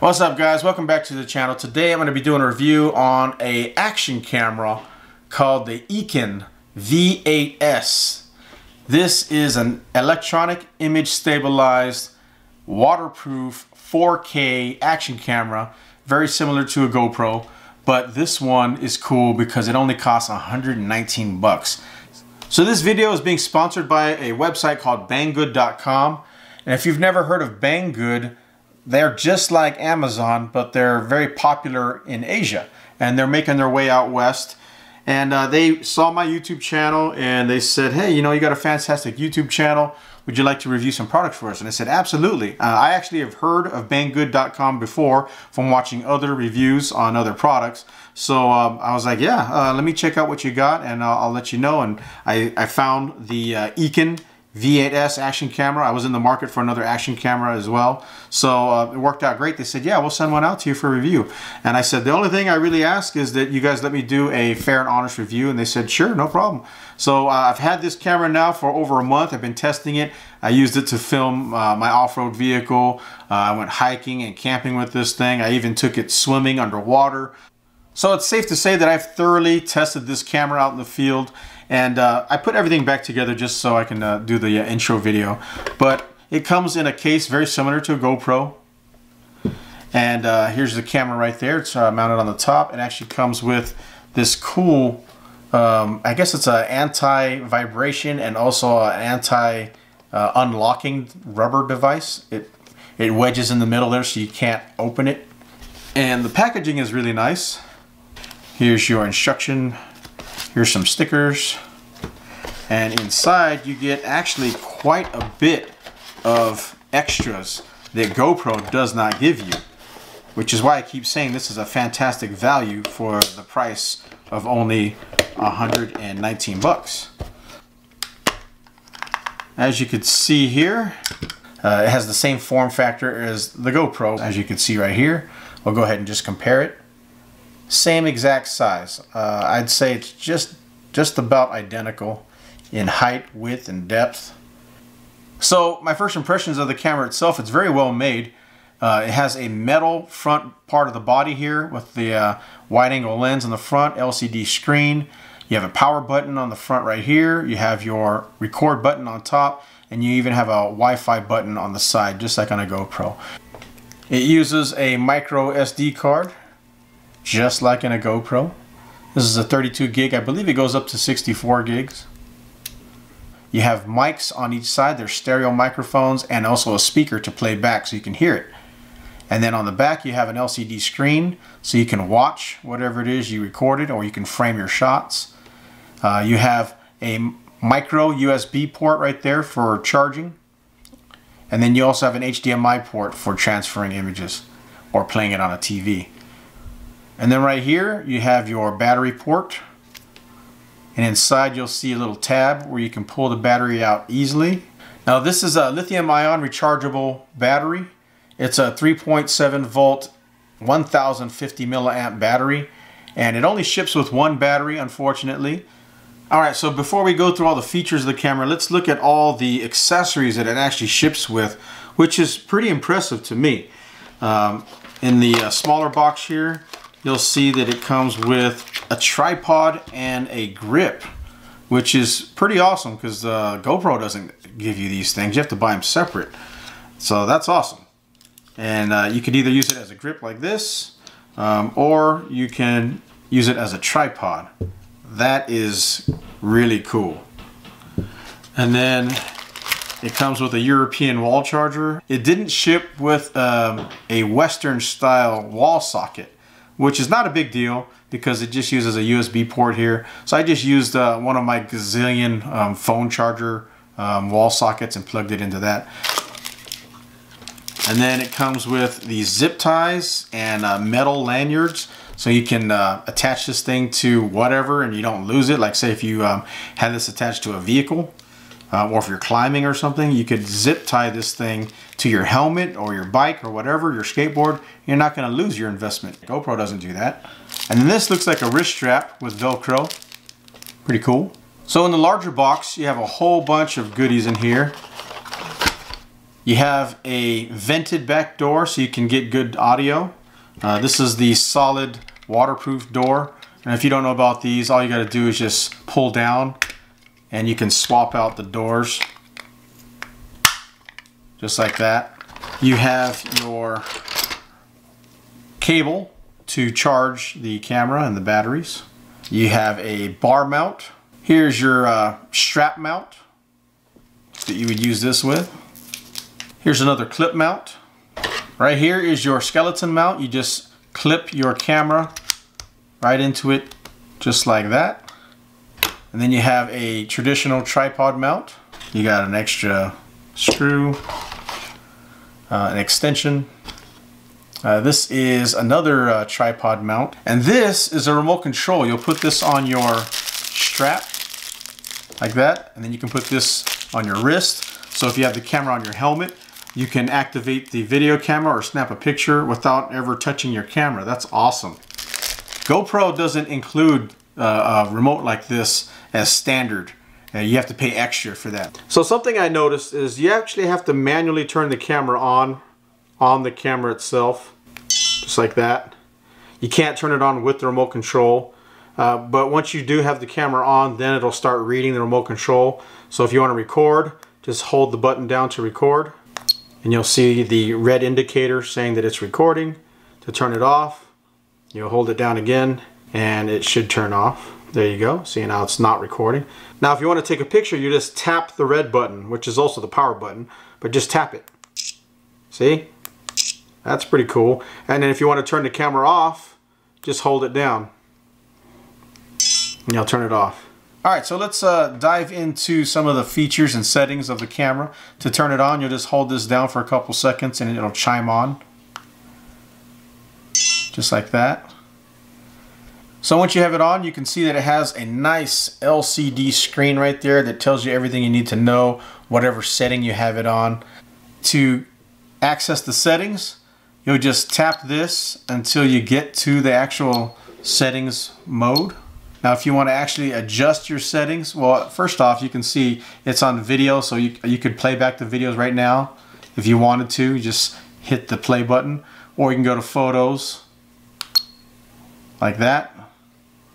What's up, guys? Welcome back to the channel. Today I'm going to be doing a review on a action camera called the EKEN V8S. This is an electronic image stabilized waterproof 4K action camera, very similar to a GoPro, but this one is cool because it only costs 119 bucks. So this video is being sponsored by a website called Banggood.com, and if you've never heard of Banggood, they're just like Amazon, but they're very popular in Asia, and they're making their way out west. And they saw my YouTube channel and they said, hey, you know, you got a fantastic YouTube channel. Would you like to review some products for us? And I said, absolutely. I actually have heard of Banggood.com before from watching other reviews on other products. So I was like, yeah, let me check out what you got and I'll let you know. And I found the EKEN V8S action camera. I was in the market for another action camera as well. So it worked out great. They said, yeah, we'll send one out to you for review. And I said, the only thing I really ask is that you guys let me do a fair and honest review. And they said, sure, no problem. So I've had this camera now for over a month. I've been testing it. I used it to film my off-road vehicle. I went hiking and camping with this thing. I even took it swimming underwater. So it's safe to say that I've thoroughly tested this camera out in the field. And I put everything back together just so I can do the intro video. But it comes in a case very similar to a GoPro. And here's the camera right there. It's mounted on the top. It actually comes with this cool, I guess it's an anti-vibration and also an anti-unlocking rubber device. It wedges in the middle there so you can't open it. And the packaging is really nice. Here's your instruction. Here's some stickers, and inside you get actually quite a bit of extras that GoPro does not give you, which is why I keep saying this is a fantastic value for the price of only 119 bucks. As you can see here, it has the same form factor as the GoPro. As you can see right here, we'll go ahead and just compare it. Same exact size. I'd say it's just about identical in height, width, and depth. So my first impressions of the camera itself, it's very well made. It has a metal front part of the body here with the wide angle lens on the front, LCD screen. You have a power button on the front right here. You have your record button on top, and you even have a Wi-Fi button on the side, just like on a GoPro. It uses a micro SD card, just like in a GoPro. This is a 32 gig. I believe it goes up to 64 gigs. You have mics on each side. There's stereo microphones and also a speaker to play back so you can hear it. And then on the back you have an LCD screen so you can watch whatever it is you recorded, or you can frame your shots. You have a micro USB port right there for charging. And then you also have an HDMI port for transferring images or playing it on a TV. And then right here you have your battery port, and inside you'll see a little tab where you can pull the battery out easily. Now this is a lithium-ion rechargeable battery. It's a 3.7 volt 1050 milliamp battery, and it only ships with one battery, unfortunately. Alright, so before we go through all the features of the camera, let's look at all the accessories that it actually ships with, which is pretty impressive to me. In the smaller box here, you'll see that it comes with a tripod and a grip, which is pretty awesome because GoPro doesn't give you these things. You have to buy them separate. So that's awesome. And you could either use it as a grip like this, or you can use it as a tripod. That is really cool. And then it comes with a European wall charger. It didn't ship with a Western style wall socket, which is not a big deal because it just uses a USB port here. So I just used one of my gazillion phone charger wall sockets and plugged it into that. And then it comes with these zip ties and metal lanyards, so you can attach this thing to whatever and you don't lose it. Like say if you had this attached to a vehicle, or if you're climbing or something, you could zip tie this thing to your helmet or your bike or whatever, your skateboard. You're not going to lose your investment. GoPro doesn't do that. And then this looks like a wrist strap with Velcro. Pretty cool. So in the larger box, you have a whole bunch of goodies in here. You have a vented back door so you can get good audio. This is the solid waterproof door. And if you don't know about these, all you got to do is just pull down and you can swap out the doors. Just like that. You have your cable to charge the camera and the batteries. You have a bar mount. Here's your strap mount that you would use this with. Here's another clip mount. Right here is your skeleton mount. You just clip your camera right into it just like that. And then you have a traditional tripod mount. You got an extra screw, an extension. This is another tripod mount. And this is a remote control. You'll put this on your strap like that. And then you can put this on your wrist. So if you have the camera on your helmet, you can activate the video camera or snap a picture without ever touching your camera. That's awesome. GoPro doesn't include a remote like this as standard. You have to pay extra for that. So something I noticed is you actually have to manually turn the camera on the camera itself, just like that. You can't turn it on with the remote control. But once you do have the camera on, then it'll start reading the remote control. So if you want to record, just hold the button down to record. And you'll see the red indicator saying that it's recording. To turn it off, you'll hold it down again and it should turn off. There you go. See, now it's not recording. Now if you want to take a picture, you just tap the red button, which is also the power button, but just tap it. See? That's pretty cool. And then if you want to turn the camera off, just hold it down and you'll turn it off. Alright, so let's dive into some of the features and settings of the camera. To turn it on, you'll just hold this down for a couple seconds and it'll chime on. Just like that. So once you have it on, you can see that it has a nice LCD screen right there that tells you everything you need to know, whatever setting you have it on. To access the settings, you'll just tap this until you get to the actual settings mode. Now if you want to actually adjust your settings, well, first off, you can see it's on video, so you could play back the videos right now. If you wanted to, you just hit the play button, or you can go to photos like that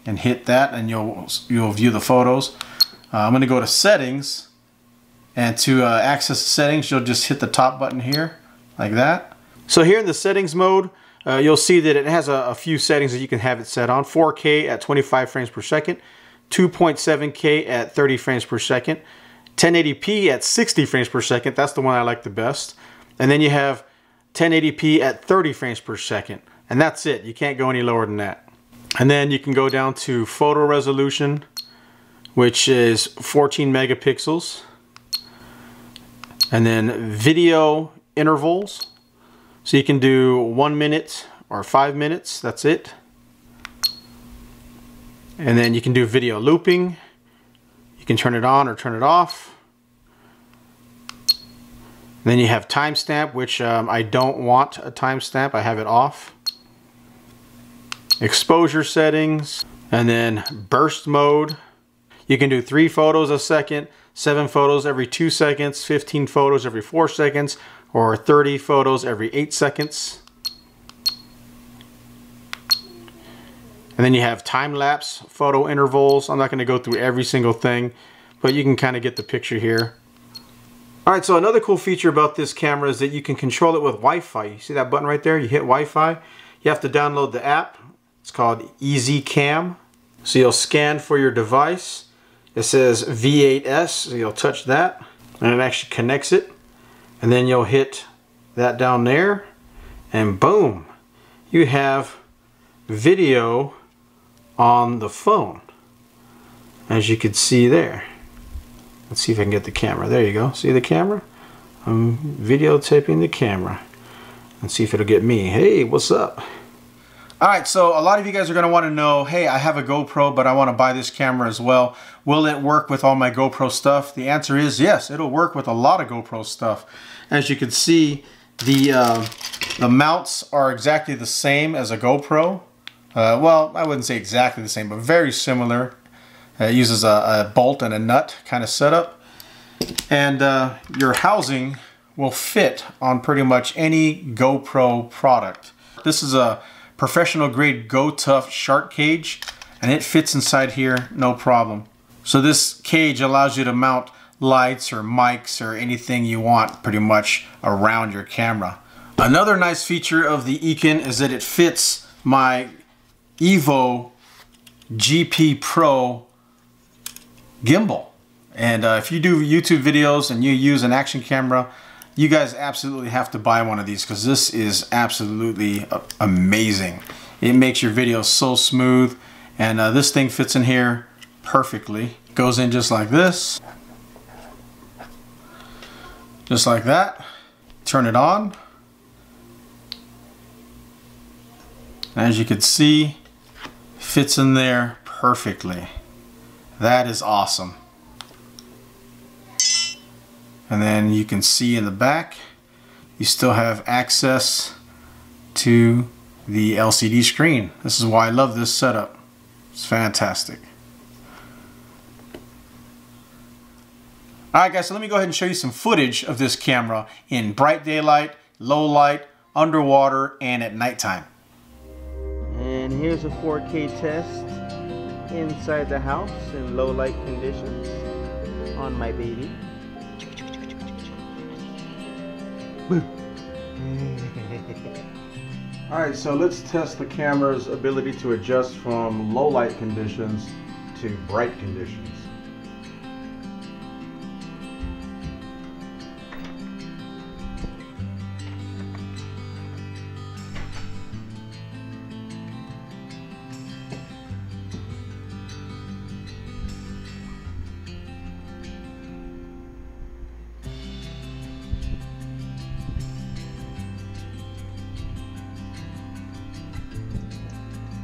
and hit that and you'll view the photos. I'm going to go to settings, and to access the settings, you'll just hit the top button here like that. So here in the settings mode, you'll see that it has a few settings that you can have it set on. 4K at 25 frames per second, 2.7K at 30 frames per second, 1080p at 60 frames per second. That's the one I like the best. And then you have 1080p at 30 frames per second. And that's it. You can't go any lower than that. And then you can go down to photo resolution, which is 14 megapixels. And then video intervals. So you can do 1 minute or 5 minutes, that's it. And then you can do video looping. You can turn it on or turn it off. And then you have timestamp, which I don't want a timestamp, I have it off. Exposure settings, and then burst mode. You can do 3 photos a second, 7 photos every 2 seconds, 15 photos every 4 seconds, or 30 photos every 8 seconds. And then you have time-lapse photo intervals. I'm not going to go through every single thing, but you can kind of get the picture here. Alright, so another cool feature about this camera is that you can control it with Wi-Fi. You see that button right there? You hit Wi-Fi. You have to download the app. It's called EKEN. So you'll scan for your device. It says V8S, so you'll touch that, and it actually connects it. And then you'll hit that down there, and boom, you have video on the phone, as you can see there. Let's see if I can get the camera. There you go. See the camera? I'm videotaping the camera. Let's see if it'll get me. Hey, what's up? Alright, so a lot of you guys are going to want to know, hey, I have a GoPro, but I want to buy this camera as well. Will it work with all my GoPro stuff? The answer is yes, it'll work with a lot of GoPro stuff. As you can see, the mounts are exactly the same as a GoPro. Well, I wouldn't say exactly the same, but very similar. It uses a bolt and a nut kind of setup. And your housing will fit on pretty much any GoPro product. This is a professional grade GoTough shark cage, and it fits inside here no problem. So this cage allows you to mount lights or mics or anything you want pretty much around your camera. Another nice feature of the EKEN is that it fits my Evo GP Pro gimbal. And if you do YouTube videos and you use an action camera, you guys absolutely have to buy one of these because this is absolutely amazing. It makes your videos so smooth, and this thing fits in here perfectly. Goes in just like this. Just like that. Turn it on. As you can see, fits in there perfectly. That is awesome. And then you can see in the back, you still have access to the LCD screen. This is why I love this setup. It's fantastic. Alright guys, so let me go ahead and show you some footage of this camera in bright daylight, low light, underwater, and at nighttime. And here's a 4K test inside the house in low light conditions on my baby. Alright, so let's test the camera's ability to adjust from low light conditions to bright conditions.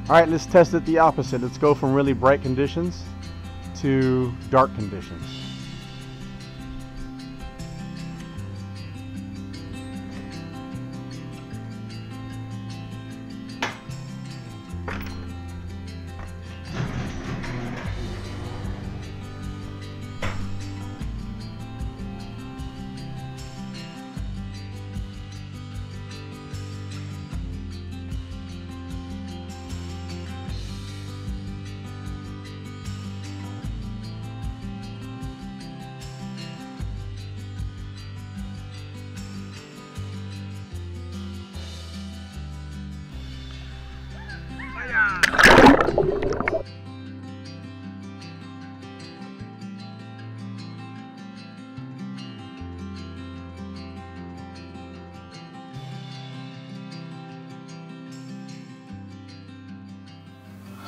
Alright, let's test it the opposite. Let's go from really bright conditions to dark conditions.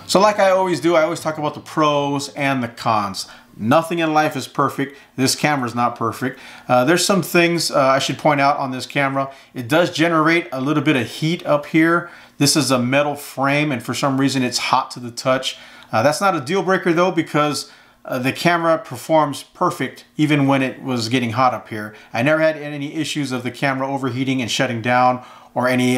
So like I always do, I always talk about the pros and the cons. Nothing in life is perfect. This camera is not perfect. There's some things I should point out on this camera. It does generate a little bit of heat up here. This is a metal frame, and for some reason it's hot to the touch. That's not a deal breaker though, because the camera performs perfect even when it was getting hot up here. I never had any issues of the camera overheating and shutting down, or any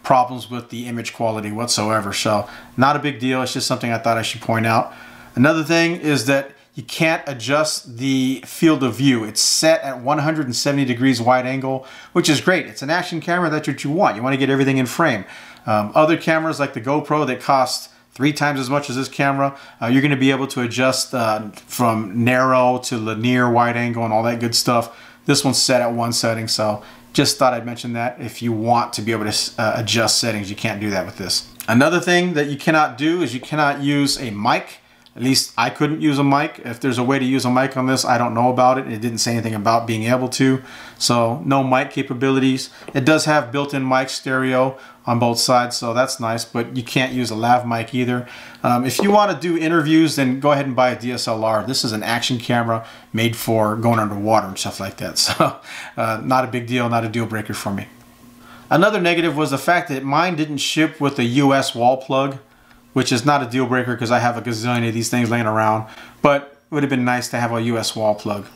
problems with the image quality whatsoever. So not a big deal. It's just something I thought I should point out. Another thing is that you can't adjust the field of view. It's set at 170 degrees wide angle, which is great. It's an action camera. That's what you want. You want to get everything in frame. Other cameras like the GoPro that cost 3 times as much as this camera, you're going to be able to adjust from narrow to linear wide angle and all that good stuff. This one's set at one setting, so just thought I'd mention that. If you want to be able to adjust settings, you can't do that with this. Another thing that you cannot do is you cannot use a mic. At least I couldn't use a mic. If there's a way to use a mic on this, I don't know about it. It didn't say anything about being able to. So no mic capabilities. It does have built-in mic stereo on both sides, so that's nice, but you can't use a lav mic either. If you want to do interviews, then go ahead and buy a DSLR. This is an action camera made for going underwater and stuff like that. So not a big deal, not a deal breaker for me. Another negative was the fact that mine didn't ship with a US wall plug, which is not a deal breaker because I have a gazillion of these things laying around, but it would have been nice to have a US wall plug.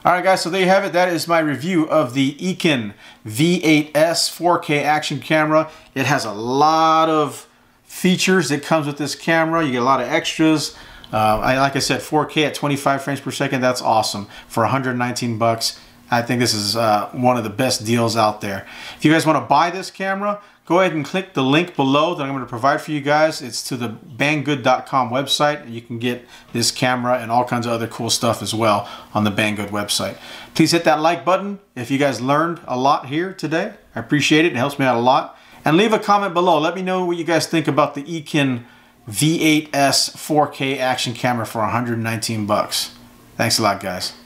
Alright guys, so there you have it. That is my review of the EKEN V8S 4K action camera. It has a lot of features that comes with this camera. You get a lot of extras. Like I said, 4K at 25 frames per second, that's awesome. For 119 bucks, I think this is one of the best deals out there. If you guys want to buy this camera, go ahead and click the link below that I'm going to provide for you guys. It's to the banggood.com website, and you can get this camera and all kinds of other cool stuff as well on the Banggood website. Please hit that like button if you guys learned a lot here today. I appreciate it. It helps me out a lot. And leave a comment below. Let me know what you guys think about the EKEN V8S 4K action camera for 119 bucks. Thanks a lot, guys.